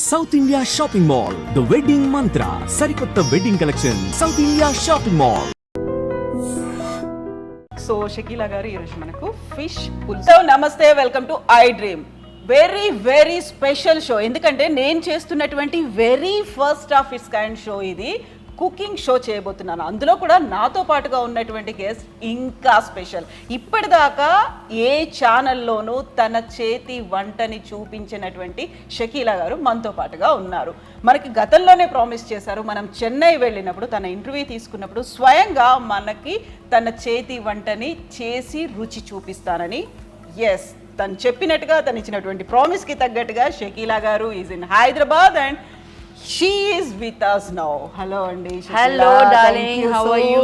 South India shopping mall, the wedding మంత్ర, సరికొత్త wedding collection, south India shopping mall. So Shakeela గారు ఈరోజు మనకు fish పులుసు. నమస్తే, welcome to I dream. Very very special show, ఎందుకంటే నేను చేస్తున్నటువంటి very first of it's kind show ఇది. కుకింగ్ షో చేయబోతున్నాను, అందులో కూడా నాతో పాటుగా ఉన్నటువంటి గెస్ట్ ఇంకా స్పెషల్. ఇప్పటిదాకా ఏ ఛానల్లోనూ తన చేతి వంటని చూపించినటువంటి షకీలా గారు మనతో పాటుగా ఉన్నారు. మనకి గతంలోనే ప్రామిస్ చేశారు, మనం చెన్నై వెళ్ళినప్పుడు తన ఇంటర్వ్యూ తీసుకున్నప్పుడు స్వయంగా మనకి తన చేతి వంటని చేసి రుచి చూపిస్తానని. ఎస్, తను చెప్పినట్టుగా, తను ఇచ్చినటువంటి ప్రామిస్కి తగ్గట్టుగా షకీలా గారు is in Hyderabad and she is with us now. Hello Andi. Hello darling, how are you?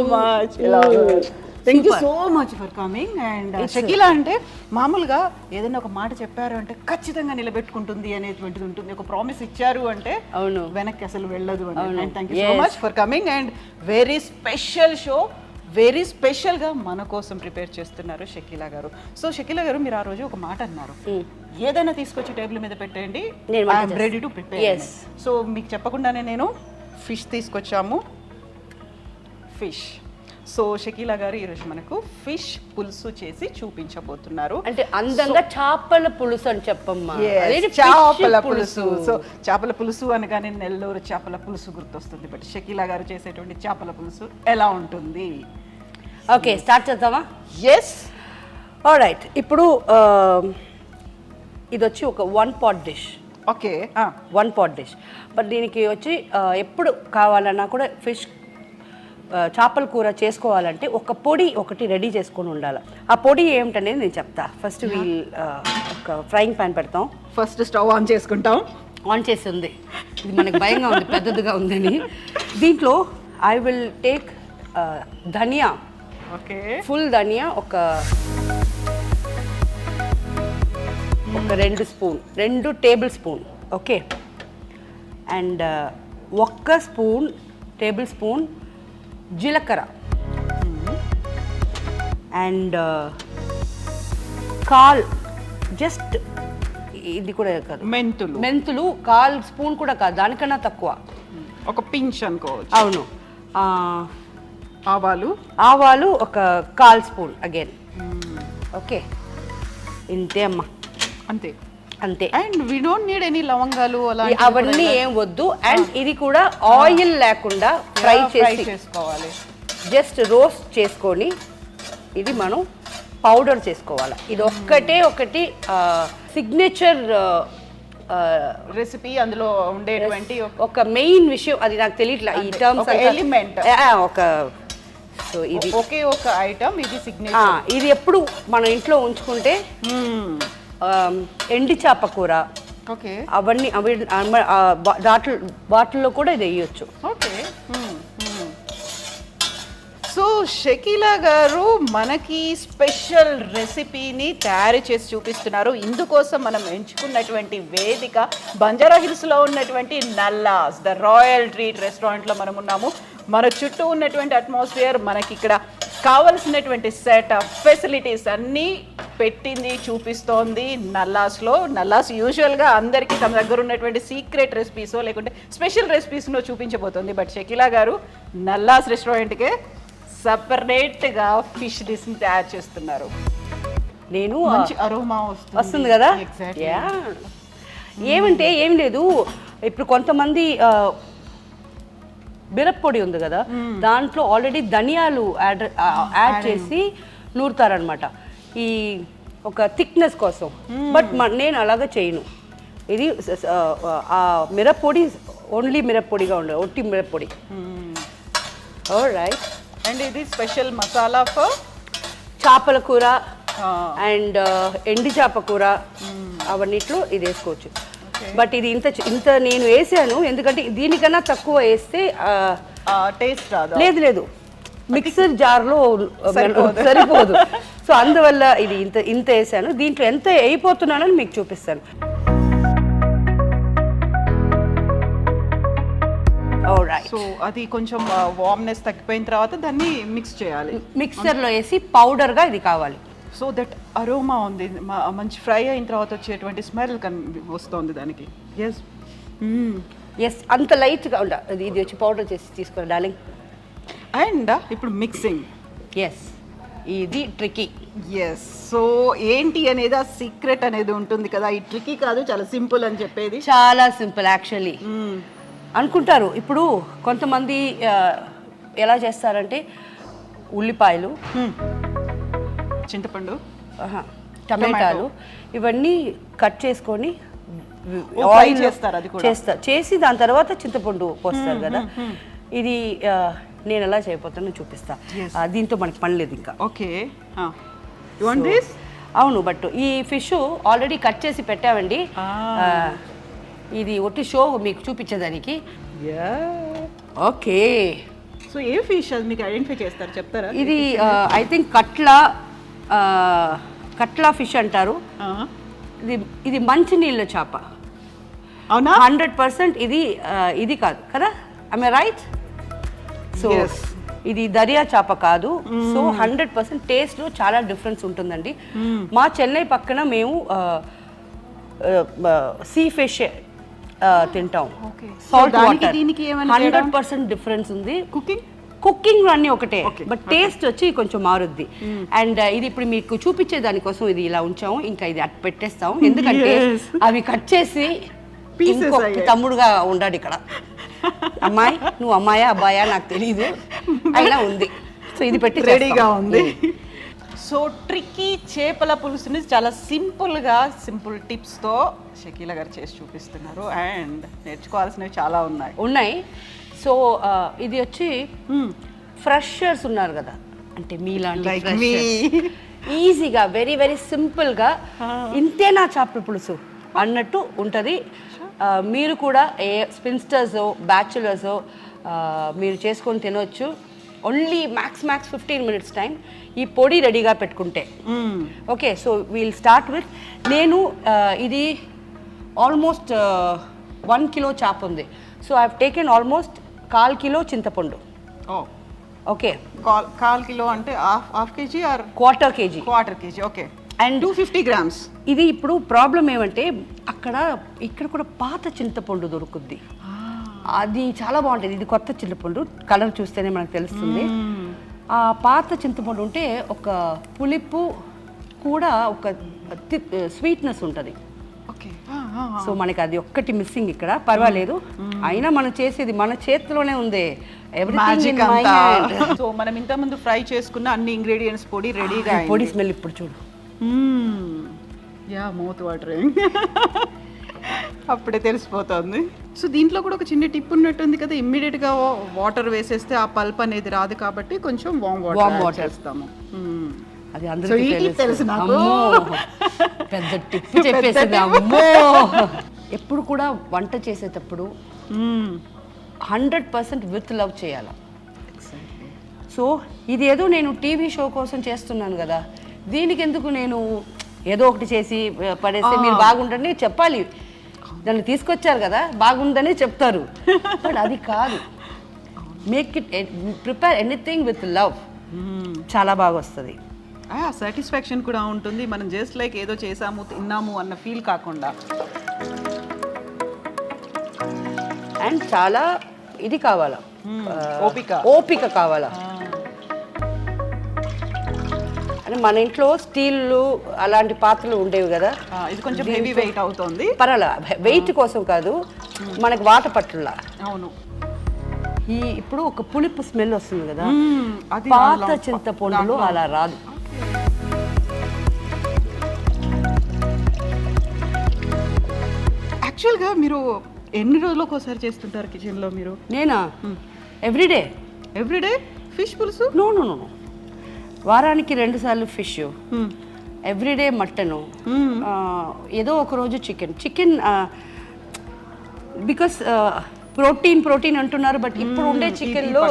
Thank you so much for coming. And Shakeela అంటే మామూలుగా ఏదైనా ఒక మాట చెప్పారు అంటే ఖచ్చితంగా నిలబెట్టుకుంటుంది అనేటువంటిది ఉంటుంది. ఒక ప్రామిస్ ఇచ్చారు అంటే అవును, వెనక్కి అసలు వెళ్ళదు అని. And thank you so much for coming. And very special show, very స్పెషల్గా మన కోసం ప్రిపేర్ చేస్తున్నారు షకీలా గారు. సో షకీలా గారు, మీరు ఆ రోజు ఒక మాట అన్నారు, ఏదైనా తీసుకొచ్చి టేబుల్ మీద పెట్టండి, I'm ready to prepare. So మీకు చెప్పకుండానే నేను ఫిష్ తీసుకొచ్చాము, ఫిష్. సో షకీలా గారు ఈరోజు మనకు ఫిష్ పులుసు చేసి చూపించబోతున్నారు. అంటే అందంగా చేపల పులుసు అని చెప్పమ్మా. చేపల పులుసు. సో చేపల పులుసు అనగానే నెల్లూరు చేపల పులుసు గుర్తొస్తుంది, బట్ షకీలా గారు చేసేటువంటి చేపల పులుసు ఎలా ఉంటుంది? ఓకే, స్టార్ట్ చేద్దామా? Yes, alright. ఇప్పుడు ఇది వచ్చి ఒక 1 pot dish. Okay, 1 pot dish. But దీనికి వచ్చి ఎప్పుడు కావాలన్నా కూడా ఫిష్ చేపల కూర చేసుకోవాలంటే ఒక పొడి ఒకటి రెడీ చేసుకొని ఉండాలి. ఆ పొడి ఏమిటనేది నేను చెప్తా. ఫస్ట్ ఒక ఫ్రైయింగ్ ప్యాన్ పెడతాం. ఫస్ట్ స్టవ్ ఆన్ చేసుకుంటాం. ఆన్ చేసి ఉంది, ఇది మనకు భయంగా ఉంది, పెద్దదిగా ఉందని. దీంట్లో I will take dhania. Okay, full dhania ఒక 2 tablespoon. Okay, and 1 tablespoon జీలకర్ర, అండ్ జస్ట్ ఇది కూడా కాదు, మెంతులు 1 స్పూన్ కూడా కాదు, దానికన్నా తక్కువ, ఒక పించ్ అనుకోవచ్చు. అవును. ఆవాలు ఒక 1 స్పూన్ అగైన్. ఓకే, ఇంతే అమ్మా, అంతే. And we don't need any లవంగాలు అవన్నీ ఏం వద్దు. అండ్ ఇది కూడా ఆయిల్ లేకుండా ఫ్రై చేసుకోవాలి. జస్ట్ రోస్ట్ చేసుకొని ఇది మనం పౌడర్ చేసుకోవాలి. ఇది ఒకటి సిగ్నేచర్ రెసిపీ, అందులో ఉండేటువంటి ఒక మెయిన్ విషయం, అది నాకు తెలియట్లా ఈ టర్మ్స్, ఎలిమెంట్ ఒక. సో ఇది ఒక ఐటమ్, ఇది సిగ్నేచర్. ఇది ఎప్పుడు మన ఇంట్లో ఉంచుకుంటే ఎండి చేప కూర, ఓకే, అవన్నీ బాటిల్లో కూడా ఇది వేయొచ్చు. ఓకే. సో షకీలా గారు మనకి స్పెషల్ రెసిపీని తయారు చేసి చూపిస్తున్నారు. ఇందుకోసం మనం ఎంచుకున్నటువంటి వేదిక బంజారా హిల్స్లో ఉన్నటువంటి నల్లాస్ ద రాయల్ ట్రీట్ రెస్టారెంట్లో మనం ఉన్నాము. మన చుట్టూ ఉన్నటువంటి అట్మాస్ఫియర్, మనకి ఇక్కడ కావలసినటువంటి సెట్ ఆఫ్ ఫెసిలిటీస్ అన్నీ పెట్టింది, చూపిస్తోంది నల్లాస్లో. నల్లాస్ యూజువల్గా అందరికీ తమ దగ్గర ఉన్నటువంటి సీక్రెట్ రెసిపీసో లేకుంటే స్పెషల్ రెసిపీస్నో చూపించబోతుంది. బట్ షకీలా గారు నల్లాస్ రెస్టారెంట్కే సపరేట్గా ఫిష్ డిష్ని తయారు చేస్తున్నారు. నేను మంచి అరోమా వస్తుంది కదా. ఏమంటే ఏం లేదు, ఇప్పుడు కొంతమంది మిరప్పొడి ఉంది కదా, దాంట్లో ఆల్రెడీ ధనియాలు యాడ్ చేసి నూరుతారనమాట ఈ ఒక థిక్నెస్ కోసం. బట్ నేను అలాగా చేయను. ఇది ఆ మిరప్పొడి ఓన్లీ మిరప్పొడిగా ఉండదు, ఒట్టి మిరప్పొడి. రైట్. అండ్ ఇది స్పెషల్ మసాలా ఫర్ చేపల కూర అండ్ ఎండి చేప కూర, అవన్నిట్లో ఇది వేసుకోవచ్చు. బట్ ఇది ఇంత నేను వేసాను, ఎందుకంటే దీనికన్నా తక్కువ వేస్తే టేస్ట్ లేదు, మిక్సర్ జార్లో సరిపోదు. సో అందువల్ల ఇది ఇంత వేసాను. దీంట్లో ఎంత అయిపోతున్నానని మీకు చూపిస్తాను. సో అది కొంచెం వార్మ్నెస్ తగ్గిపోయిన తర్వాత దాన్ని మిక్స్ చేయాలి. మిక్సర్లో వేసి పౌడర్గా ఇది కావాలి. సో దట్ అరోమా ఉంది, మంచి ఫ్రై అయిన తర్వాత వచ్చేటువంటి స్మెల్ వస్తుంది దానికి. ఎస్, ఎస్, అంత లైట్గా ఉండ ఇది వచ్చి పౌడర్ చేసి తీసుకోండి డార్లింగ్. అండ్ ఇప్పుడు మిక్సింగ్. ఎస్, ఇది ట్రికీ. ఎస్, సో ఏంటి అనేది ఆ సీక్రెట్ అనేది ఉంటుంది కదా, ఈ ట్రికీ కాదు, చాలా సింపుల్ అని చెప్పేది. చాలా సింపుల్ యాక్చువల్లీ అనుకుంటారు. ఇప్పుడు కొంతమంది ఎలా చేస్తారంటే ఉల్లిపాయలు, చింతపండు, టమాటాలు ఇవన్నీ కట్ చేసుకొని fry చేస్తారు, అది కూడా చేసి దాని తర్వాత చింతపండు పోస్తారు కదా. ఇది నేను ఎలా చేయబోతానో చూపిస్తా. దీంతో మనకి పని లేదు ఇంకా. Okay, you want this? అవును, బట్ ఈ ఫిష్ ఆల్రెడీ కట్ చేసి పెట్టామండి. ఇది ఒట్టి షో మీకు చూపించేదానికి. ఓకే, సో ఏ ఫిష్ అది మీకు ఐడెంటిఫై చేస్తారు, చెప్తారా? ఇది ఐ థింక్ కట్లా ఫిష్ అంటారు. ఇది మంచినీళ్ళ చేప. అవునా? 100% ఇది కాదు కదా, ఐ యామ్ రైట్? సో ఇది దర్యా చేప కాదు. సో 100% టేస్ట్లో చాలా డిఫరెన్స్ ఉంటుందండి. మా చెన్నై పక్కన మేము సీ ఫిష్ తింటాం. Salt water. 100% డిఫరెన్స్ ఉంది. కుకింగ్ అన్నీ ఒకటే, బట్ టేస్ట్ వచ్చి కొంచెం మారుద్ది. అండ్ ఇది ఇప్పుడు మీకు చూపించే దానికోసం ఇది ఇలా ఉంచాము. ఇంకా ఇది అట్టు పెట్టేస్తాం, ఎందుకంటే అవి కట్ చేసి ఇంకొక తమ్ముడుగా ఉండాడు ఇక్కడ. అమ్మాయి, నువ్వు అమ్మాయా అబ్బాయా నాకు తెలీదు, అయినా ఉంది. సో ఇది పెట్టి రెడీగా ఉంది. సో ట్రిక్కీ చేపల పులుసుని చాలా సింపుల్ టిప్స్తో షకీలా గారు చేసి చూపిస్తున్నారు. అండ్ నేర్చుకోవాల్సినవి చాలా ఉన్నాయి. సో ఇది వచ్చి ఫ్రెషర్స్ ఉన్నారు కదా, అంటే మీలాంటి ఈజీగా వెరీ వెరీ సింపుల్గా ఇంతేనా చేపల పులుసు అన్నట్టు ఉంటుంది. మీరు కూడా స్పిన్స్టర్స్, బ్యాచులర్స్ మీరు చేసుకొని తినవచ్చు. Only max 15 minutes time. ఈ పొడి రెడీగా పెట్టుకుంటే okay. So we'll start with, నేను ఇది ఆల్మోస్ట్ 1 kilo చేప ఉంది. So I have taken almost 1/4 kilo చింతపండు. ఓకే, 1/4 kilo అంటే half KG or quarter KG? Quarter KG. Okay, and 250 grams. ఇది ఇప్పుడు ప్రాబ్లం ఏమంటే ఇక్కడ కూడా పాత చింతపండు దొరుకుద్ది. అది చాలా బాగుంటుంది. ఇది కొత్త చింతపండు, కలర్ చూస్తేనే మనకు తెలుస్తుంది. ఆ పాత చింతపండు ఉంటే ఒక పులిపు కూడా ఒక స్వీట్నెస్ ఉంటుంది. సో మనకి అది ఒక్కటి మిస్సింగ్ ఇక్కడ. పర్వాలేదు, అయినా మనం చేసేది మన చేతిలోనే ఉంది. ఎవ్రీథింగ్. సో మనం ఇంత ముందు ఫ్రై చేసుకున్న అన్ని ఇంగ్రీడియంట్స్ పొడి రెడీగా. పొడి స్మెల్ ఇప్పుడు చూడు. Yeah, mouth watering. అప్పుడే తెలిసిపోతుంది. సో దీంట్లో కూడా ఒక చిన్న టిప్ ఉన్నట్టుంది కదా, ఇమ్మీడియట్ గా వాటర్ వేసేస్తే ఆ పల్ప్ అనేది రాదు, కాబట్టి కొంచెం వామ్ వాటర్ వేస్తాము. అది అందరికీ తెలుసు నాకు. పెద్ద టిప్ చెప్పేసింది. అమ్మో, ఎప్పుడు కూడా వంట చేసేటప్పుడు 100% విత్ లవ్ చేయాలి. సో ఇది ఏదో నేను టీవీ షో కోసం చేస్తున్నాను కదా, దీనికి ఎందుకు నేను ఏదో ఒకటి చేసి పడేస్తే మీరు బాగుండండి చెప్పాలి. నన్ను తీసుకొచ్చారు కదా, బాగుందని చెప్తారు. బట్ అది కాదు. Make it, prepare anything with love. చాలా బాగా వస్తుంది. సాటిస్ఫాక్షన్ కూడా ఉంటుంది. మనం జస్ట్ లైక్ ఏదో చేసాము తిన్నాము అన్న ఫీల్ కాకుండా. అండ్ చాలా ఇది కావాలా, ఓపిక కావాలా. అంటే మన ఇంట్లో స్టీల్ అలాంటి పాత్రలు ఉండేవి కదా, ఇది కొంచెం హెవీ వెయిట్ అవుతుంది. పర్వాలా, వెయిట్ కోసం కాదు, మనకి వాత పట్టులా. అవును. ఇప్పుడు ఒక పులుపు స్మెల్ వస్తుంది కదా, పాత చింతపండులో అలా రాదు. యాక్చువల్గా మీరు ఎన్ని రోజులకు ఒకసారి చేస్తుంటారు కిచెన్లో మీరు? నేనా, ఎవ్రీడే ఫిష్ పులుసు? నో, వారానికి 2 సార్లు ఫిష్, ఎవ్రీడే మటను, ఏదో ఒక రోజు చికెన్. బికాస్ ప్రోటీన్ అంటున్నారు, బట్ ఇప్పుడు ఉండే చికెన్లో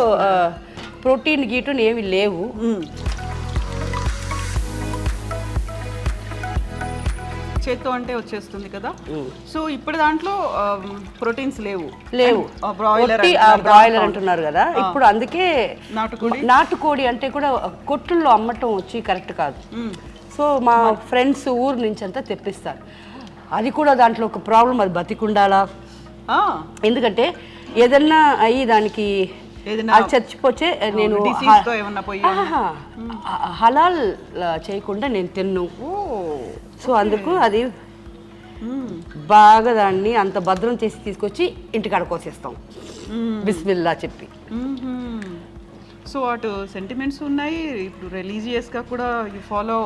ప్రోటీన్ గీటుని ఏవి లేవు. చేత్తో అంటే వచ్చేస్తుంది కదా. సో ఇప్పుడు దాంట్లో ప్రోటీన్స్ లేవు. బ్రాయిలర్ అంటున్నారు కదా ఇప్పుడు, అందుకే నాటుకోడి అంటే కూడా కొట్టుల్లో అమ్మటం వచ్చి కరెక్ట్ కాదు. సో మా ఫ్రెండ్స్ ఊరు నుంచి అంతా తెప్పిస్తారు. అది కూడా దాంట్లో ఒక ప్రాబ్లం, అది బతికుండాలా ఎందుకంటే ఏదన్నా అయ్యి దానికి ఏదైనా అది చచ్చిపోతే నేను disease తో ఏమన్నా పోయి హలాల్ చేయకుండా నేను తిన్ను. సో అందుకు అది బాగా దాన్ని అంత భద్రం చేసి తీసుకొచ్చి ఇంటికాడ కోసేస్తాం బిస్మిల్లా చెప్పి. సో అటు సెంటిమెంట్స్ ఉన్నాయి, ఇప్పుడు రిలీజియస్గా కూడా you follow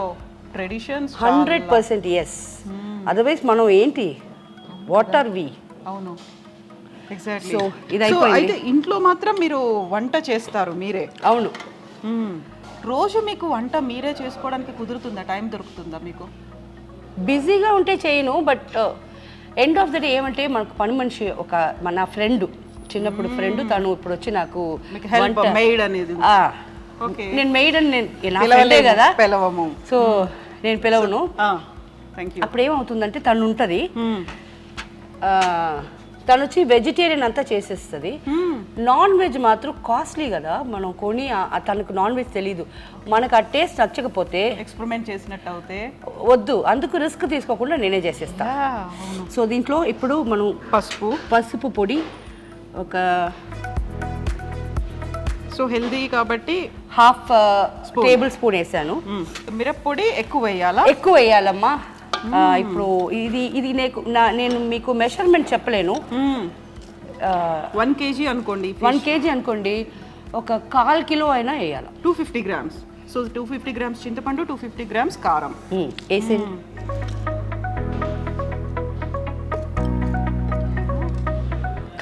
traditions. 100% yes. Otherwise మనం ఏంటి, వాట్ ఆర్ వి? అవును, ఎగ్జాక్ట్లీ. సో ఇది అయిపోయింది. అయితే ఇంట్లో మాత్రం మీరు వంట చేస్తారు మీరే? అవును. రోజు మీకు వంట మీరే చేసుకోవడానికి కుదురుతుందా, టైం దొరుకుతుందా మీకు? బిజీగా ఉంటే చేయను, but end of the day ఏమంటే మనకు పని మనిషి ఒక మన ఫ్రెండ్, చిన్నప్పుడు ఫ్రెండ్, తను ఇప్పుడు వచ్చి నాకు మెయిడ్ అనేది. నేను మెయిడ్ అని నేను ఫ్రెండే కదా, పిలవము. సో నేను పిలవను. Thank you. అప్పుడు ఏమవుతుందంటే తను ఉంటుంది, తను వచ్చి వెజిటేరియన్ అంతా చేసేస్తుంది. నాన్ వెజ్ మాత్రం కాస్ట్లీ కదా, మనం కొని తనకు నాన్ వెజ్ తెలీదు, మనకు ఆ టేస్ట్ నచ్చకపోతే ఎక్స్పెరిమెంట్ చేసినట్టు అవుతే వద్దు, అందుకు రిస్క్ తీసుకోకుండా నేనే చేసేస్తా. సో దీంట్లో ఇప్పుడు మనం పసుపు పొడి ఒక సో హెల్దీ కాబట్టి హాఫ్ టేబుల్ స్పూన్ వేసాను. మిరప్పొడి ఎక్కువ వేయాలా? ఎక్కువ వేయాలమ్మా. ఇప్పుడు ఇది నేను మీకు మెషర్మెంట్ చెప్పలేను. 1 kg అనుకోండి, 1 kg అనుకోండి, ఒక 1/4 కిలో అయినా వేయాలి. 250 grams. సో 250 grams చింతపండు, 250 grams కారం వేసేయండి.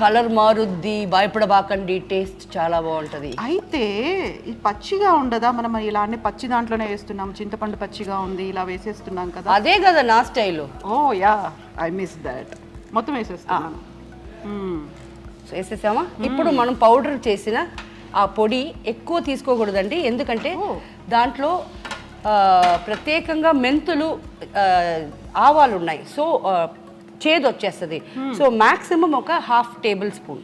కలర్ మారుద్ది, భయపడబాకండి, టేస్ట్ చాలా బాగుంటుంది. అయితే ఇది పచ్చిగా ఉండదా? మనం ఇలానే పచ్చి దాంట్లోనే వేస్తున్నాం, చింతపండు పచ్చిగా ఉంది, ఇలా వేసేస్తున్నాం కదా. అదే కదా నా style. Oh yeah, I miss that. మొత్తం వేసేస్తున్నాను. వేసేసామా? ఇప్పుడు మనం పౌడర్ చేసిన ఆ పొడి ఎక్కువ తీసుకోకూడదండి, ఎందుకంటే దాంట్లో ప్రత్యేకంగా మెంతులు, ఆవాలు ఉన్నాయి, సో చేదు వచ్చేస్తుంది. సో మాక్సిమం ఒక 1/2 టేబుల్ స్పూన్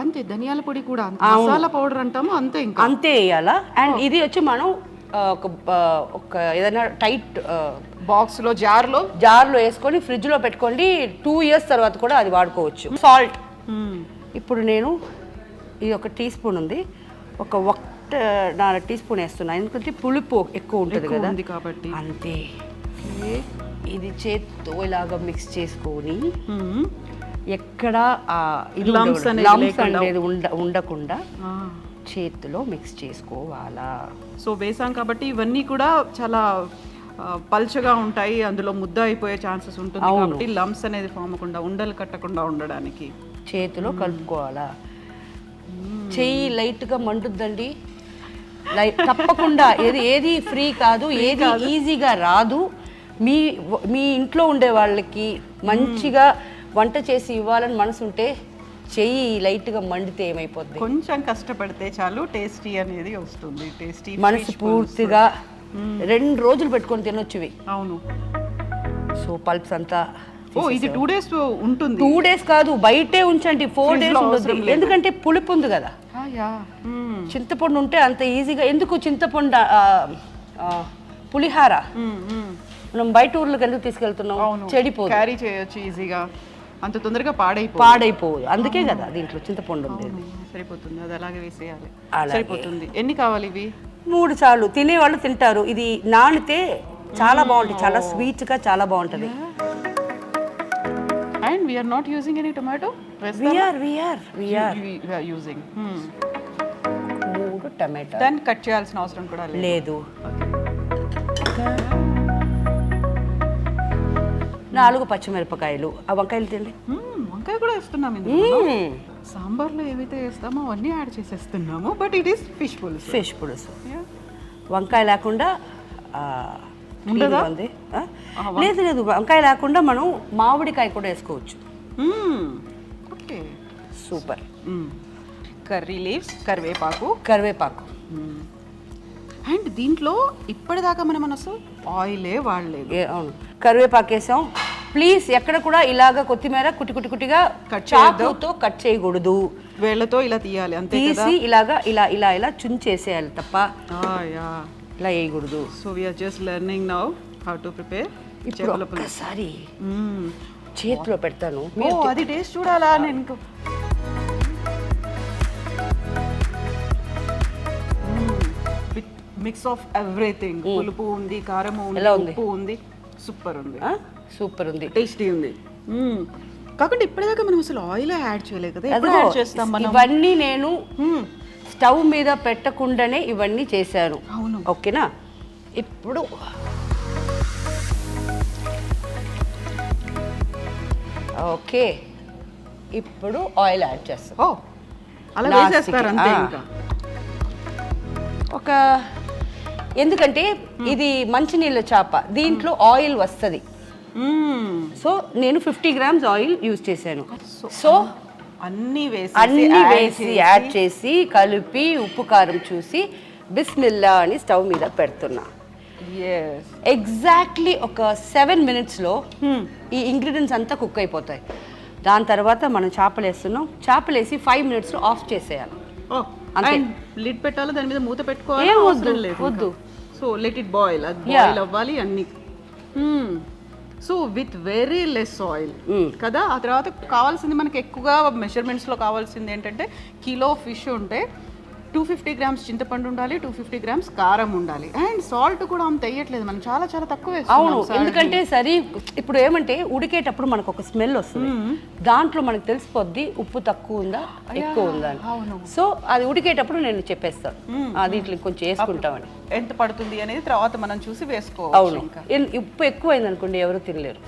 అంతే. ధనియాల పొడి కూడా మసాలా పౌడర్ అంటాము, అంతే, ఇంకా అంతే వేయాలా. అండ్ ఇది వచ్చి మనం ఒక ఏదైనా టైట్ బాక్స్లో జార్లో వేసుకొని ఫ్రిడ్జ్లో పెట్టుకోండి. 2 years తర్వాత కూడా అది వాడుకోవచ్చు. సాల్ట్ ఇప్పుడు నేను ఇది ఒక టీ స్పూన్ ఉంది, ఒక 1.5 టీ స్పూన్ వేస్తున్నాను, ఎందుకంటే పులుపు ఎక్కువ ఉంటుంది కదా కాబట్టి. అంతే. ఇది చేత్తో ఇలాగా మిక్స్ చేసుకొని ఎక్కడ లమ్స్ అనేది ఉండకుండా చేతిలో మిక్స్ చేసుకోవాలా. సో వేసాం కాబట్టి ఇవన్నీ కూడా చాలా పల్చగా ఉంటాయి, అందులో ముద్ద అయిపోయే ఛాన్సెస్ ఉంటుంది కాబట్టి లమ్స్ అనేది ఫామ్ అవ్వకుండా, ఉండలు కట్టకుండా ఉండడానికి చేతిలో కలుపుకోవాలా. చెయ్యి లైట్గా మండుద్దండి, తప్పకుండా. ఏది ఫ్రీ కాదు, ఏది ఈజీగా రాదు. మీ ఇంట్లో ఉండే వాళ్ళకి మంచిగా వంట చేసి ఇవ్వాలని మనసు ఉంటే చెయ్యి లైట్గా మండితే ఏమైపోద్ది, కొంచెం కష్టపడితే చాలు టేస్టీ అనేది వస్తుంది. టేస్టీ మనసు పూర్తిగా 2 రోజులు పెట్టుకొని తినొచ్చువి. అవును. సో పల్ప్స్ అంతా ఇది 2 days ఉంటుంది. 2 days కాదు, బయటే ఉంచండి, 4 days ఉంటుంది, ఎందుకంటే పులుపు ఉంది కదా. చింతపండు ఉంటే అంత ఈజీగా ఎందుకు, చింతపండు పులిహార మనం బయట ఊర్లోకి ఎందుకు తీసుకెళ్తున్నాం, చెడిపోదు, క్యారీ చేయొచ్చు ఈజీగా, అంత తొందరగా పాడైపోదు. అందుకే కదా దీంట్లో చింతపండు ఉండేది. సరిపోతుంది, అది అలాగే వేసేయాలి, సరిపోతుంది. ఎన్ని కావాలి ఇవి? 3 చాలు, తినేవాళ్ళు తింటారు. ఇది నానితే చాలా బాగుంటుంది, చాలా స్వీట్ గా చాలా బాగుంటుంది. And we are not using any tomato? we are using 3 టమాటా. దాన్ని కట్ చేయాల్సిన అవసరం కూడా లేదు. 4 పచ్చిమిరపకాయలు. ఆ వంకాయలు తిండి. వంకాయ కూడా వేస్తున్నాం సాంబార్లో ఏవైతే వేస్తామో అవన్నీ యాడ్ చేసేస్తున్నాము, but it is fish pulusu. వంకాయ లేకుండా లేదు, వంకాయ లేకుండా మనం మామిడికాయ కూడా వేసుకోవచ్చు. Okay, super. కర్రీ లీవ్స్, కరివేపాకు. అండ్ దీంట్లో ఇప్పటిదాకా మనం అసలు ఆయిలే వాడలేదు. అవును, కరివేపాకు వేసాం. ప్లీజ్ ఎక్కడ కూడా ఇలాగా కొత్తిమీర కుట్టిగా చాకుతో కట్ చేయకూడదు, వేళ్ళతో ఇలా తీయాలి అంతే. తీసి ఇలా చుంచేసేయాలి తప్ప ఇలా వేయకూడదు. So we are just learning now how to prepare. ఒకసారి చేతిలో పెడతాను. ఓ అది టేస్ట్ చూడాలా నేను. విత్ మిక్స్ ఆఫ్ ఎవ్రీథింగ్, పులుపు ఉంది, కారం ఉంది, ఉప్పు ఉంది, సూపర్ ఉంది. సూపర్ ఉంది, టేస్టీ ఉంది. కాకుండా ఇప్పటిదాకా మనం అసలు ఆయిల్ యాడ్ చేయలేదు కదా, ఎప్పుడు యాడ్ చేస్తాం మనం? ఇవన్నీ నేను స్టవ్ మీద పెట్టకుండానే ఇవన్నీ చేశాను. అవును. ఓకేనా, ఇప్పుడు ఓకే, ఇప్పుడు ఆయిల్ యాడ్ చేస్తాం. ఓ అలా వేసేస్తారు అంతే ఇంకా. ఒక ఎందుకంటే ఇది మంచినీళ్ళ చేప, దీంట్లో ఆయిల్ వస్తుంది. సో నేను 50 grams ఆయిల్ యూజ్ చేశాను. సో అన్నీ వేసి యాడ్ చేసి కలిపి ఉప్పు కారం చూసి బిస్మిల్లా అని స్టవ్ మీద పెడుతున్నా. ఎగ్జాక్ట్లీ ఒక 7 minutesలో ఈ ఇంగ్రీడియంట్స్ అంతా కుక్ అయిపోతాయి. దాని తర్వాత మనం చేపలు వేస్తున్నాం. చేపలు వేసి 5 minutesలో ఆఫ్ చేసేయాలి. అంతే. లిడ్ పెట్టాలి, దాని మీద మూత పెట్టుకోవాలి. ఏం వద్దు, వద్దు. సో లెట్ ఇట్ బాయిల్, అది బాయిల్ అవ్వాలి అన్ని. So with very less oil కదా. ఆ తర్వాత కావాల్సింది మనకి ఎక్కువగా మెజర్మెంట్స్లో కావాల్సింది ఏంటంటే, కిలో ఫిష్ ఉంటే 250 grams చింతపండు ఉండాలి, 250 grams కారం ఉండాలి, అండ్ సాల్ట్ కూడా అంత వేయట్లేదు మనం, చాలా చాలా తక్కువ వేస్తున్నాం. అవును, ఎందుకంటే సరే ఇప్పుడు ఏమంటే ఉడికేటప్పుడు మనకు ఒక స్మెల్ వస్తుంది, దాంట్లో మనకు తెలిసిపోద్ది ఉప్పు తక్కువ ఉందా ఎక్కువ ఉందా అని. సో అది ఉడికేటప్పుడు నేను చెప్పేస్తాను దీంట్లో కొంచెం వేసుకుంటామని. ఎంత పడుతుంది అనేది తర్వాత మనం చూసి వేసుకోవాలి. అవును, ఉప్పు ఎక్కువ అయింది అనుకోండి ఎవరు తినలేరు.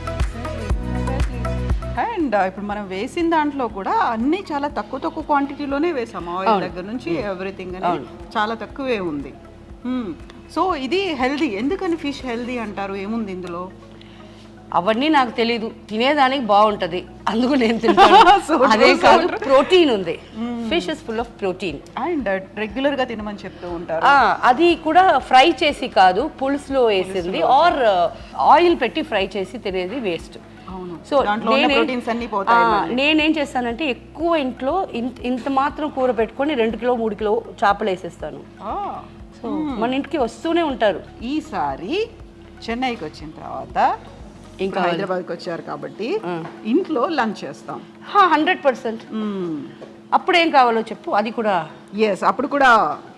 అండ్ ఇప్పుడు మనం వేసిన దాంట్లో కూడా అన్ని చాలా తక్కువ క్వాంటిటీలోనే వేసాము. ఆయిల్ దగ్గర నుంచి ఎవ్రీథింగ్ అనేది చాలా తక్కువే ఉంది. సో ఇది హెల్దీ. ఎందుకని ఫిష్ హెల్దీ అంటారు? ఏముంది ఇందులో? అవన్నీ నాకు తెలీదు, తినేదానికి బాగుంటది అందుకు నేను తింటాను. అదే కాదు, ప్రోటీన్ ఉంది. Fish is full of protein. And regular గా తినమని చెప్తూ ఉంటారు. అది కూడా ఫ్రై చేసి కాదు, పులుసులో వేసింది ఆర్ ఆయిల్ పెట్టి ఫ్రై చేసి తినేది వేస్ట్. సో నేనేం చేస్తానంటే ఎక్కువ ఇంట్లో ఇంత మాత్రం కూర పెట్టుకొని 2 కిలో 3 కిలో చేపలు వేసేస్తాను. సో మన ఇంటికి వస్తూనే ఉంటారు. ఈసారి చెన్నైకి వచ్చిన తర్వాత ఇంకా హైదరాబాద్కి వచ్చారు కాబట్టి ఇంట్లో లంచ్ చేస్తాం 100%. అప్పుడు ఏం కావాలో చెప్పు, అది కూడా. అప్పుడు కూడా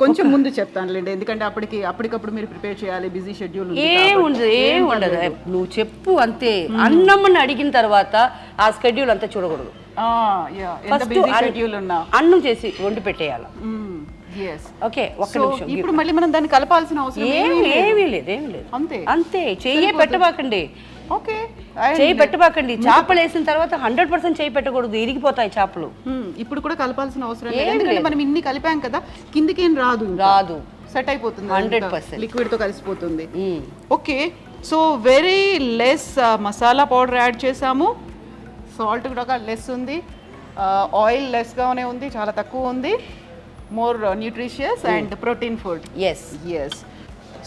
కొంచెం ముందు చెప్తానులేండి, ఎందుకంటే అప్పటికప్పుడు మీరు ప్రిపేర్ చేయాలి, బిజీ షెడ్యూల్. ఏం ఉండదు, నువ్వు చెప్పు అంతే. అన్నమ్మని అడిగిన తర్వాత ఆ షెడ్యూల్ అంతా చూడకూడదు. అన్నం చేసి వండి పెట్టేయాలి. ఓకే, ఒక్క నిమిషం. ఇప్పుడు మళ్ళీ మనం దాన్ని కలపాల్సిన అవసరం ఏమీ లేదు. అంతే చెయ్యే పెట్టబాకండి. ఓకే, చేయి పెట్టబాకండి. చేపలు వేసిన తర్వాత 100% చేయి పెట్టకూడదు, ఇరిగిపోతాయి చేపలు. ఇప్పుడు కూడా కలపాల్సిన అవసరం లేదు, ఎందుకంటే మనం ఇన్ని కలిపాం కదా, కిందికి ఏం రాదు, సెట్ అయిపోతుంది. 100% లిక్విడ్ తో కలిసిపోతుంది. Okay, so very less masala powder add చేసాము, సాల్ట్ కూడా లెస్ ఉంది, ఆయిల్ లెస్ గానే ఉంది, చాలా తక్కువ ఉంది. More nutritious and protein food. Yes.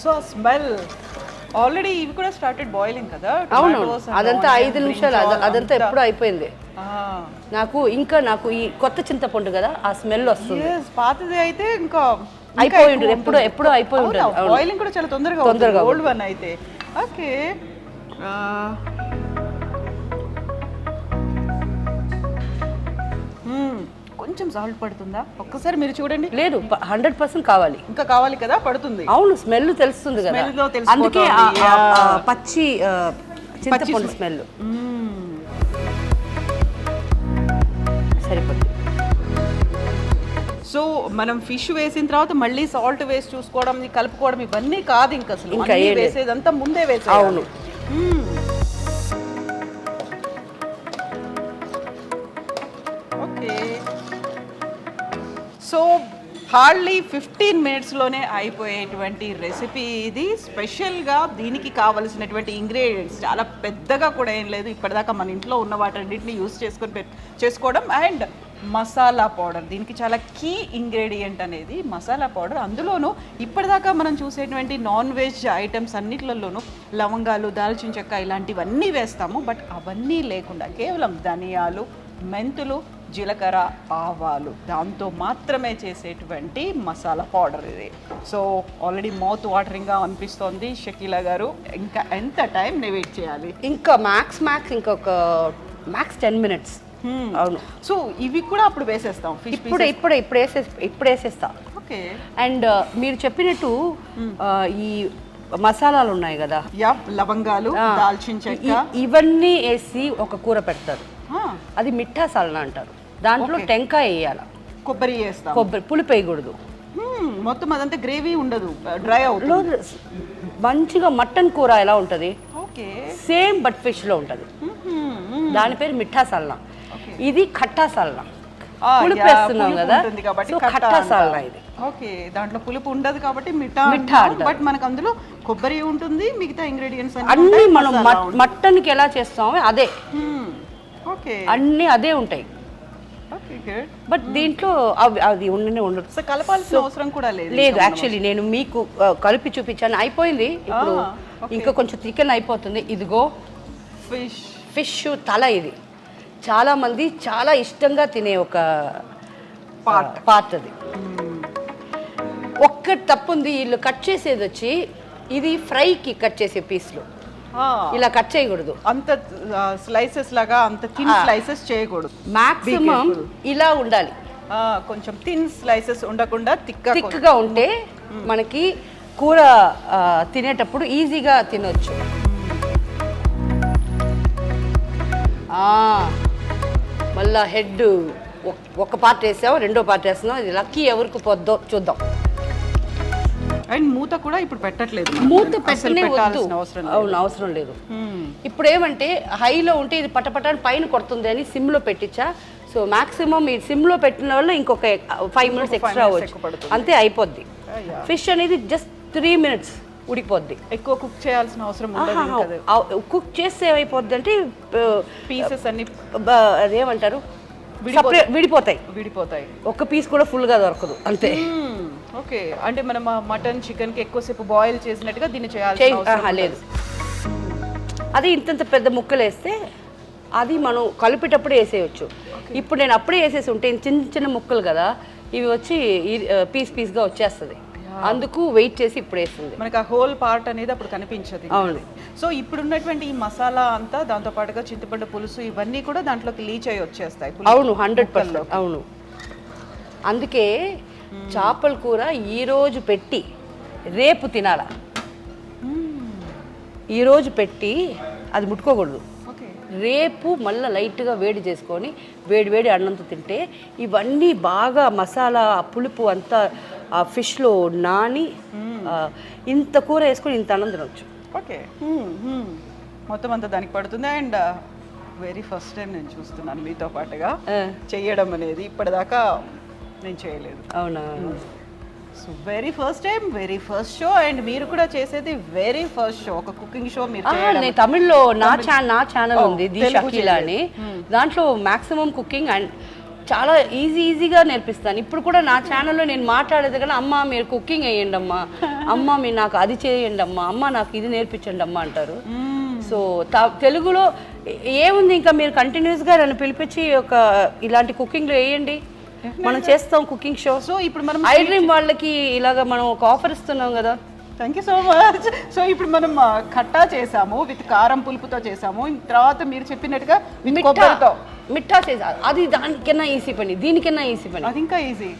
So smell already ఇవి కూడా స్టార్టెడ్ బాయిలింగ్ కదా. అవును, అదంతా 5 నిమిషాలు, అదంతా ఎప్పుడు అయిపోయింది. నాకు ఈ కొత్త చింతపండు కదా, ఆ స్మెల్ వస్తుంది. పాతది అయితే ఇంకా అయిపోయి ఉంటుంది, ఎప్పుడు అయిపోయి ఉంటుంది. బాయిలింగ్ కూడా చాలా తొందరగా ఓల్డ్ వన్ అయితే. ఓకే, కొంచెం సాల్ట్ పడుతుందా ఒక్కసారి మీరు చూడండి. లేదు, 100% కావాలి. ఇంకా కావాలి కదా, పడుతుంది. అవును, స్మెల్ తెలుస్తుంది కదా, అందుకే పచ్చి చింతపండు స్మెల్ సరిపోతుంది. సో మనం ఫిష్ వేసిన తర్వాత మళ్ళీ సాల్ట్ వేసి చూసుకోవడం, కలుపుకోవడం ఇవన్నీ కాదు ఇంకా అసలు. ఇంకా వేసేదంతా ముందే వేసే. అవును. ఓకే, సో హార్డ్లీ 15 minutesలోనే అయిపోయేటువంటి రెసిపీ ఇది. స్పెషల్గా దీనికి కావలసినటువంటి ఇంగ్రీడియంట్స్ చాలా పెద్దగా కూడా ఏం లేదు, ఇప్పటిదాకా మన ఇంట్లో ఉన్న వాటన్నిటిని యూస్ చేసుకోవడం. అండ్ మసాలా పౌడర్, దీనికి చాలా కీ ఇంగ్రీడియంట్ అనేది మసాలా పౌడర్. అందులోనూ ఇప్పటిదాకా మనం చూసేటువంటి నాన్ వెజ్ ఐటమ్స్ అన్నిట్లలోనూ లవంగాలు, దాల్చిన చెక్క ఇలాంటివన్నీ వేస్తాము, బట్ అవన్నీ లేకుండా కేవలం ధనియాలు, మెంతులు, జీలకర్ర, ఆవాలు, దాంతో మాత్రమే చేసేటువంటి మసాలా పౌడర్ ఇది. సో ఆల్రెడీ మౌత్ వాటరింగ్గా అనిపిస్తోంది షకీలా గారు. ఇంకా ఎంత టైం వెయిట్ చేయాలి? ఇంకా మ్యాక్స్ ఇంకొక మ్యాక్స్ 10 minutes. అవును. సో ఇవి కూడా అప్పుడు వేసేస్తాం ఫిష్ ఇప్పుడు వేసేస్తా. ఓకే. అండ్ మీరు చెప్పినట్టు ఈ మసాలాలు ఉన్నాయి కదా, లవంగాలు, దాల్చిన చెక్క, ఇవన్నీ వేసి ఒక కూర పెడతారు. అది మిఠా సాల్నా అంటారు. దాంట్లో టెంకాయ వేయాలి, కొబ్బరి వేస్తాం. కొబ్బరి పులుపు వేయకూడదు. మొత్తం అదంతా గ్రేవీ ఉండదు, డ్రై అవుతుంది. మంచిగా మటన్ కూర ఎలా ఉంటుంది ఓకే సేమ్ బట్ ఫిష్ లో ఉంటుంది. దాని పేరు మిఠా సాల్నా. ఇది ఖట్టా సాల్నా, పులుపు వేస్తున్నాం కదా, సో ఖట్టా సాల్నా ఇది. ఓకే. దాంట్లో పులుపు ఉండదు కాబట్టి మిఠా, బట్ మనకు అందులో కొబ్బరి ఉంటుంది, మిగతా ఇంగ్రీడియంట్స్ అన్ని మనం మటన్ కి ఎలా చేస్తామో అదే. ఓకే. అన్ని అదే ఉంటాయి. బట్ దీంట్లో అది ఉండదు. సో కలపాల్సిన అవసరం కూడా లేదు. యాక్చువల్లీ నేను మీకు కలిపి చూపించాను, అయిపోయింది. ఇప్పుడు ఇంకా కొంచెం చికెన్ అయిపోతుంది. ఇదిగో ఫిష్ తల. ఇది చాలా మంది చాలా ఇష్టంగా తినే ఒక పార్ట్. అది ఒక్కటి తప్పు ఉంది, వీళ్ళు కట్ చేసేది వచ్చి ఇది ఫ్రైకి కట్ చేసే పీస్లు ఇలా కట్ చేయకూడదు. అంత స్లైసెస్ లాగా అంత థిన్ స్లైసెస్ చేయకూడదు. మాక్సిమం ఇలా ఉండాలి. కొంచెం థిన్ స్లైసెస్ ఉండకుండా థిక్గా ఉంటే మనకి కూర తినేటప్పుడు ఈజీగా తినొచ్చు. మళ్ళా హెడ్ ఒక పార్ట్ వేసాం, రెండో పార్ట్ వేస్తున్నాం. ఇది లక్కీ ఎవరికి పొద్దో చూద్దాం. అండ్ మూత కూడా ఇప్పుడు పెట్టట్లేదు, మూత పెట్టాల్సిన అవసరం లేదు. ఇప్పుడు ఏమంటే హైలో ఉంటే ఇది పటపటాన్ని పైన కొడుతుంది అని సిమ్లో పెట్టించా. సో మాక్సిమం ఈ సిమ్లో పెట్టిన వల్ల ఇంకొక 5 minutes ఎక్స్ట్రా అవ్వచ్చు, అంతే అయిపోద్ది. ఫిష్ అనేది జస్ట్ 3 minutes ఉడికిపోద్ది. ఎక్కువ కుక్ చేయాల్సిన అవసరం ఉండదు. కుక్ చేస్తే ఏమైపోద్ది అంటే పీసెస్ అన్ని అదేమంటారు విడిపోతాయి. ఒక్క పీస్ కూడా ఫుల్గా దొరకదు, అంతే. ఓకే. అంటే మనం మటన్ చికెన్ కి ఎక్కువసేపు బాయిల్ చేసినట్టుగా దీన్ని చేయాల్సిన లేదు. అది ఇంత పెద్ద ముక్కలు వేస్తే అది మనం కలిపేటప్పుడు వేసేయచ్చు. ఇప్పుడు నేను అప్పుడే వేసేసి ఉంటే చిన్న చిన్న ముక్కలు కదా, ఇవి వచ్చి పీస్గా వచ్చేస్తుంది. అందుకు వెయిట్ చేసి ఇప్పుడు వేస్తుంది. మనకి ఆ హోల్ పార్ట్ అనేది అప్పుడు కనిపించదు. అవును. సో ఇప్పుడు ఉన్నటువంటి ఈ మసాలా అంతా, దాంతో పాటుగా చింతపండు పులుసు, ఇవన్నీ కూడా దాంట్లోకి లీచ్ అయ్యి వచ్చేస్తాయి. అవును, 100%. అవును. అందుకే చేపల కూర ఈరోజు పెట్టి రేపు తినాల. ఈరోజు పెట్టి అది ముట్టుకోకూడదు. రేపు మళ్ళీ లైట్గా వేడి చేసుకొని వేడి అన్నంతో తింటే ఇవన్నీ బాగా మసాలా పులుపు అంతా ఆ ఫిష్లో నాని ఇంత కూర వేసుకొని ఇంత అన్నం తినవచ్చు. ఓకే. మొత్తం అంతా దానికి పడుతుంది. అండ్ వెరీ ఫస్ట్ టైం నేను చూస్తున్నాను మీతో పాటుగా చేయడం అనేది. ఇప్పటిదాకా నేను చేయలేదు. అవునా? So very first time, very first show. And మీరు కూడా చేసేది వెరీ ఫస్ట్ షో, ఒక కుకింగ్ షో. మీరు నేను తమిళ్లో నా ఛానల్ ఉంది ది షకీలా అని, దాంట్లో మాక్సిమం కుకింగ్ అండ్ చాలా ఈజీగా నేర్పిస్తాను. ఇప్పుడు కూడా నా ఛానల్లో నేను మాట్లాడేది కానీ, అమ్మ మీరు కుకింగ్ వేయండి అమ్మా, అమ్మ మీరు నాకు అది చేయండి అమ్మా, అమ్మ నాకు ఇది నేర్పించండి అమ్మ అంటారు. సో తెలుగులో ఏముంది, ఇంకా మీరు కంటిన్యూస్గా నన్ను పిలిపించి ఒక ఇలాంటి కుకింగ్లో వేయండి, మనం చేస్తాం కుకింగ్ షో. సో ఇప్పుడు మనం ఐ డ్రీమ్ వాళ్ళకి ఇలాగ మనం ఒక ఆఫర్ ఇస్తున్నాం కదా. Thank you so much. So ఇప్పుడు మనం ఖట్టా చేసాము, విత్ కారం పులుపుతో చేసాము. తర్వాత మీరు చెప్పినట్టుగా మిఠా చేసా, అది దానికన్నా ఈజీ పని, దీనికన్నా ఈజీ పని. అది ఇంకా ఈజీ.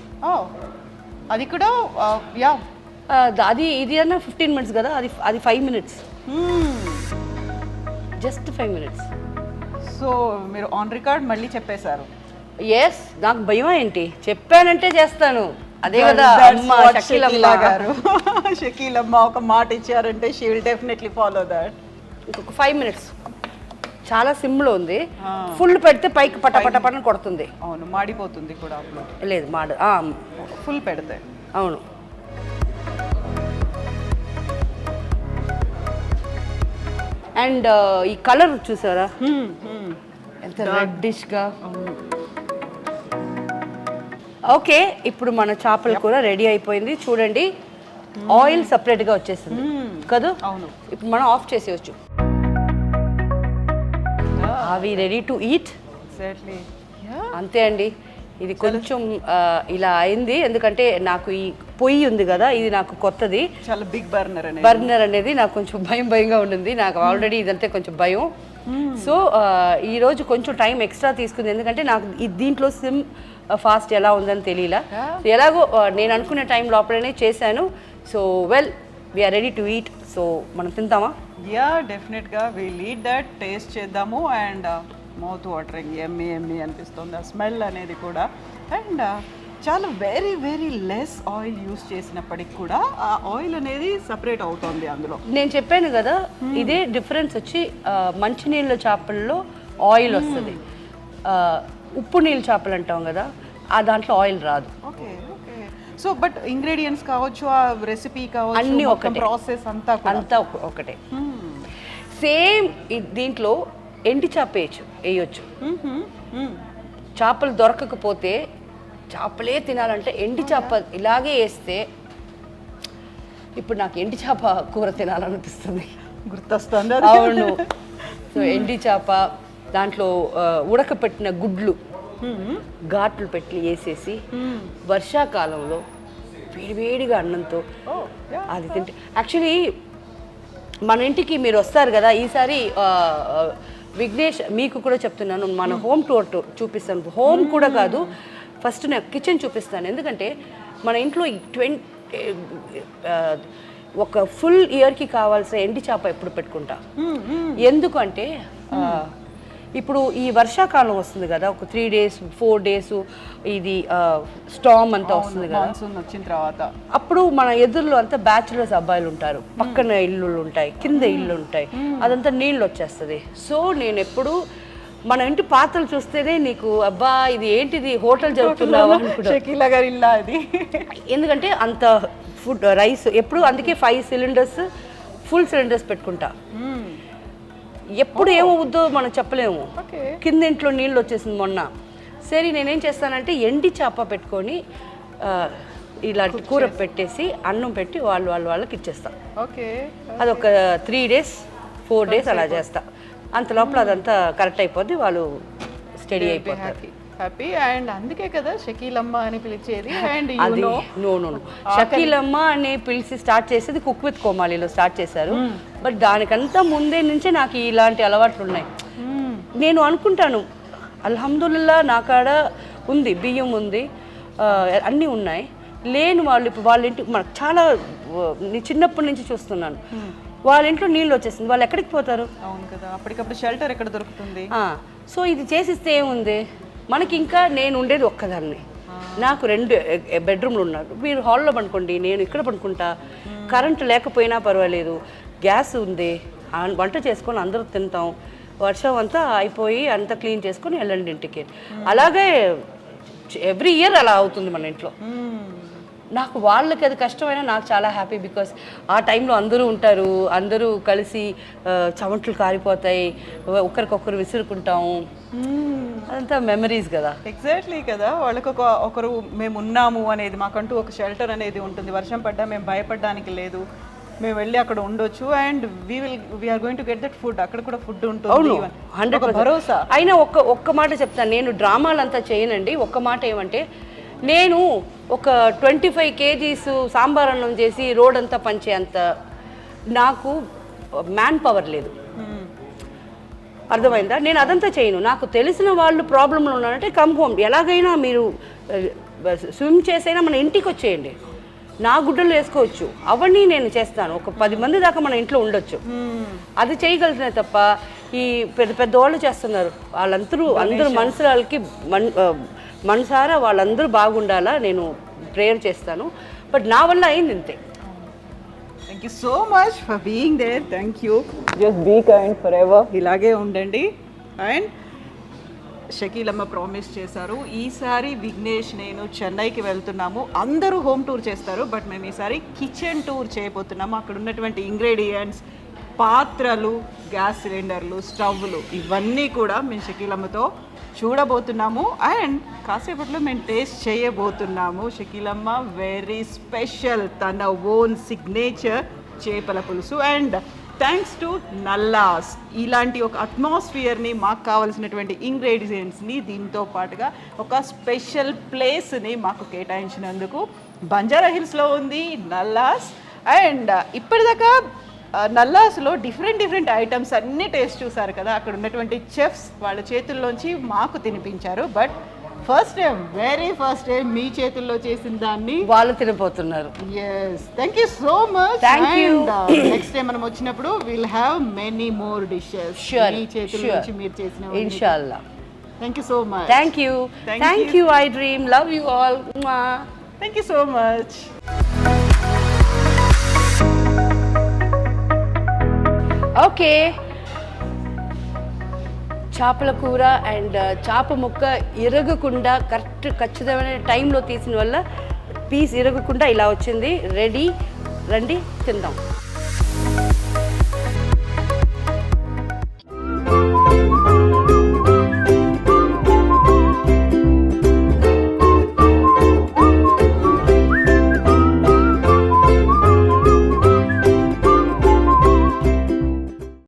అది కూడా ఇది అన్నా 15 minutes కదా, అది 5 minutes, జస్ట్ 5 minutes. సో మీరు ఆన్ రికార్డ్ మళ్ళీ చెప్పేశారు. ఎస్, నాకు భయం ఏంటి, చెప్పానంటే చేస్తాను. అదే కదా అమ్మ షకీలమ్మ గారు. షకీలమ్మ ఒక మాట ఇచ్చారంటే she will definitely follow that. ఇంకొక 5 minutes, చాలా సిమ్లో ఉంది. ఫుల్ పెడితే పైకి పటపటపటని కొడుతుంది. అవును, మాడిపోతుంది కూడా. అప్పుడు లేదు ఫుల్ పెడితే. అవును. అండ్ ఈ కలర్ చూసారా ఎంత రెడ్డిష్గా. ఓకే, ఇప్పుడు మన చేపల కూర రెడీ అయిపోయింది. చూడండి, ఆయిల్ సపరేట్గా వచ్చేసింది కదా. అవును. ఇప్పుడు మనం ఆఫ్ చేసేయచ్చు. అవి రెడీ టు ఈట్. అంతే అండి. ఇది కొంచెం ఇలా అయింది ఎందుకంటే నాకు ఈ పొయ్యి ఉంది కదా, ఇది నాకు కొత్తది, చాలా బిగ్ బర్నర్ అనేది నాకు కొంచెం భయంగా ఉండింది. నాకు ఆల్రెడీ ఇదంతా కొంచెం భయం. సో ఈరోజు కొంచెం టైం ఎక్స్ట్రా తీసుకుంది, ఎందుకంటే నాకు దీంట్లో సిమ్ ఫాస్ట్ ఎలా ఉందని తెలియలా. ఎలాగో నేను అనుకునే టైం లోపలనే చేశాను. So well, we're ready to eat. So మనం తింటామా? యా, డెఫినెట్గా విల్ ఈట్ దట్. టేస్ట్ చేద్దాము. అండ్ మౌత్ వాటరింగ్, ఎమ్మి ఎమ్మి అనిపిస్తుంది ఆ స్మెల్ అనేది కూడా. అండ్ చాలా very very less oil use చేసినప్పటికి కూడా ఆ ఆయిల్ అనేది సపరేట్ అవుతుంది అందులో. నేను చెప్పాను కదా, ఇదే డిఫరెన్స్ వచ్చి మంచినీళ్ళ చేపల్లో ఆయిల్ వస్తుంది, ఉప్పు నీళ్ళ చేపలు అంటాం కదా, ఆ దాంట్లో ఆయిల్ రాదు. Okay okay. So but ingredients కావచ్చు, ఆ రెసిపీ కావచ్చు, అన్నీ ఒక ప్రాసెస్ అంతా ఒకటే. సేమ్ దీంట్లో ఎండి చేప వేయచ్చు. చేపలు దొరకకపోతే, చేపలే తినాలంటే ఎండి చేప ఇలాగే వేస్తే, ఇప్పుడు నాకు ఎండి చేప కూర తినాలనిపిస్తుంది, గుర్తొస్తుంది. అవును. సో ఎండి చేప దాంట్లో ఉడకపెట్టిన గుడ్లు ఘాట్లు పెట్టి వేసేసి వర్షాకాలంలో వేడివేడిగా అన్నంతో అది తింటే. యాక్చువల్లీ మన ఇంటికి మీరు వస్తారు కదా ఈసారి, విఘ్నేష్ మీకు కూడా చెప్తున్నాను, మన హోమ్ టూర్ చూపిస్తాను. హోమ్ కూడా కాదు, ఫస్ట్ నేను కిచెన్ చూపిస్తాను. ఎందుకంటే మన ఇంట్లో ఒక ఫుల్ ఇయర్కి కావాల్సిన ఎండి చేప ఎప్పుడు పెట్టుకుంటా. ఎందుకంటే ఇప్పుడు ఈ వర్షాకాలం వస్తుంది కదా, ఒక 3 days 4 days ఇది స్టామ్ అంతా వస్తుంది కదా, వచ్చిన తర్వాత అప్పుడు మన ఎదురులో అంతా బ్యాచులర్స్ అబ్బాయిలు ఉంటారు, పక్కన ఇల్లు ఉంటాయి, కింద ఇల్లు ఉంటాయి, అదంతా నీళ్ళు వచ్చేస్తుంది. సో నేను ఎప్పుడు మన ఇంటి పాత్రలు చూస్తేనే నీకు అబ్బా ఇది ఏంటిది హోటల్ జరుగుతుందా షకీలా గారి ఇల్లా అది. ఎందుకంటే అంత ఫుడ్ రైస్ ఎప్పుడు, అందుకే 5 cylinders ఫుల్ సిలిండర్స్ పెట్టుకుంటా. ఎప్పుడు ఏమవుద్దో మనం చెప్పలేము. కింద ఇంట్లో నీళ్ళు వచ్చేసింది మొన్న. సరే నేనేం చేస్తానంటే ఎండి చేప పెట్టుకొని ఇలాంటి కూర పెట్టేసి అన్నం పెట్టి వాళ్ళకి ఇచ్చేస్తాను. అదొక 3 days 4 days అలా చేస్తా. అంత లోపల అదంతా కరెక్ట్ అయిపోద్ది, వాళ్ళు స్టడీ అయిపోతారు. హ్యాపీ. అండ్ అందుకే కదా షకీలమ్మ అని పిలిచేది. అండ్ అది నో షకీలమ్మ అని పిలిచి స్టార్ట్ చేసేది కుక్ విత్ కోమాలిలో స్టార్ట్ చేశారు. బట్ దానికంతా ముందే నుంచే నాకు ఇలాంటి అలవాట్లు ఉన్నాయి. నేను అనుకుంటాను అల్హమ్దుల్లా నా కాడ ఉంది, బియ్యం ఉంది, అన్నీ ఉన్నాయి. లేని వాళ్ళు ఇప్పుడు వాళ్ళ ఇంటికి మనకు చాలా చిన్నప్పటి నుంచి చూస్తున్నాను, వాళ్ళ ఇంట్లో నీళ్ళు వచ్చేసింది, వాళ్ళు ఎక్కడికి పోతారు? అవును కదా, అప్పటికప్పుడు షెల్టర్ ఎక్కడ దొరుకుతుంది? సో ఇది చేసిస్తే ఏముంది మనకి. ఇంకా నేను ఉండేది ఒక్కదాన్ని, నాకు 2 bedroomలు ఉన్నారు. మీరు హాల్లో పడుకోండి, నేను ఇక్కడ పడుకుంటా. కరెంటు లేకపోయినా పర్వాలేదు, గ్యాస్ ఉంది, వంట చేసుకొని అందరూ తింటాం. వర్షం అంతా అయిపోయి అంతా క్లీన్ చేసుకొని వెళ్ళండి ఇంటికి. అలాగే ఎవ్రీ ఇయర్ అలా అవుతుంది మన ఇంట్లో. నాకు వాళ్ళకి అది కష్టమైనా నాకు చాలా హ్యాపీ, బికాస్ ఆ టైంలో అందరూ ఉంటారు, అందరూ కలిసి చవంట్లు కారిపోతాయి, ఒకరికొకరు విసురుకుంటాము, అదంతా మెమరీస్ కదా. ఎగ్జాక్ట్లీ కదా, వాళ్ళకి ఒకరు మేము ఉన్నాము అనేది, మాకంటూ ఒక షెల్టర్ అనేది ఉంటుంది. వర్షం పడ్డా మేము భయపడడానికి లేదు, మేము వెళ్ళి అక్కడ ఉండొచ్చు. And we are going to get that food, అక్కడ కూడా ఫుడ్ ఉంటుంది. 100% భరోసా. అయినా ఒక్క మాట చెప్తాను, నేను డ్రామాలంతా చేయనండి. ఒక్క మాట ఏమంటే, నేను ఒక 25 kgs సాంబార్ అన్నం చేసి రోడ్ అంతా పంచే అంత నాకు మ్యాన్ పవర్ లేదు, అర్థమైందా? నేను అదంతా చేయను. నాకు తెలిసిన వాళ్ళు ప్రాబ్లంలో ఉన్నారంటే కమ్ హోమ్, ఎలాగైనా మీరు స్విమ్ చేసైనా మన ఇంటికి వచ్చేయండి, నా గుడ్డలు వేసుకోవచ్చు, అవన్నీ నేను చేస్తాను. ఒక 10 మంది దాకా మన ఇంట్లో ఉండొచ్చు, అది చేయగలుగుతున్నాయి తప్ప ఈ పెద్ద పెద్ద వాళ్ళు చేస్తున్నారు, అందరూ మనుషులకి మనసారా వాళ్ళందరూ బాగుండాలా నేను ప్రేయర్ చేస్తాను. బట్ నా వల్ల అయింది ఇంతే. Thank you so much for being there. Thank you. Just be kind forever, ఇలాగే ఉండండి. అండ్ షకీలమ్మ ప్రామిస్ చేశారు, ఈసారి విఘ్నేష్ నేను చెన్నైకి వెళ్తున్నాము, అందరూ హోమ్ టూర్ చేస్తారు, బట్ మేము ఈసారి కిచెన్ టూర్ చేయబోతున్నాము. అక్కడ ఉన్నటువంటి ఇంగ్రీడియంట్స్, పాత్రలు, గ్యాస్ సిలిండర్లు, స్టవ్లు, ఇవన్నీ కూడా మేము షకీలమ్మతో చూడబోతున్నాము. అండ్ కాసేపట్లో మేము టేస్ట్ చేయబోతున్నాము. షకీలమ్మ వెరీ స్పెషల్, తన ఓన్ సిగ్నేచర్ చేపల పులుసు. అండ్ థ్యాంక్స్ టు నల్లాస్, ఇలాంటి ఒక అట్మాస్ఫియర్ని, మాకు కావాల్సినటువంటి ఇంగ్రీడియంట్స్ని, దీంతో పాటుగా ఒక స్పెషల్ ప్లేస్ని మాకు కేటాయించినందుకు. బంజారా హిల్స్లో ఉంది నల్లాస్. అండ్ ఇప్పటిదాకా నల్లాస్లో డిఫరెంట్ ఐటమ్స్ అన్ని టేస్ట్ చూసారు కదా, అక్కడ ఉన్నటువంటి చెఫ్స్ వాళ్ళ చేతుల్లోంచి మాకు తినిపించారు. బట్ వెరీ ఫస్ట్ టైం మీ చేతుల్లో చేసిన దాన్ని వాళ్ళు తినపోతున్నారు. Yes, thank you so much. Thank you. Next time మనం వచ్చినప్పుడు will have many more dishes Sure, మీ చేతుల sure. నుంచి మీరు చేసిన. ఇన్షాల్లా. Thank you so much. Thank you. Thank you I dream. Love you all. Thank you so much. Okay, చేపల కూర అండ్ చేప ముక్క ఇరగకుండా ఖచ్చితమైన టైంలో తీసిన వల్ల పీస్ ఇరగకుండా ఇలా వచ్చింది. రెడీ, రండి తిందాం.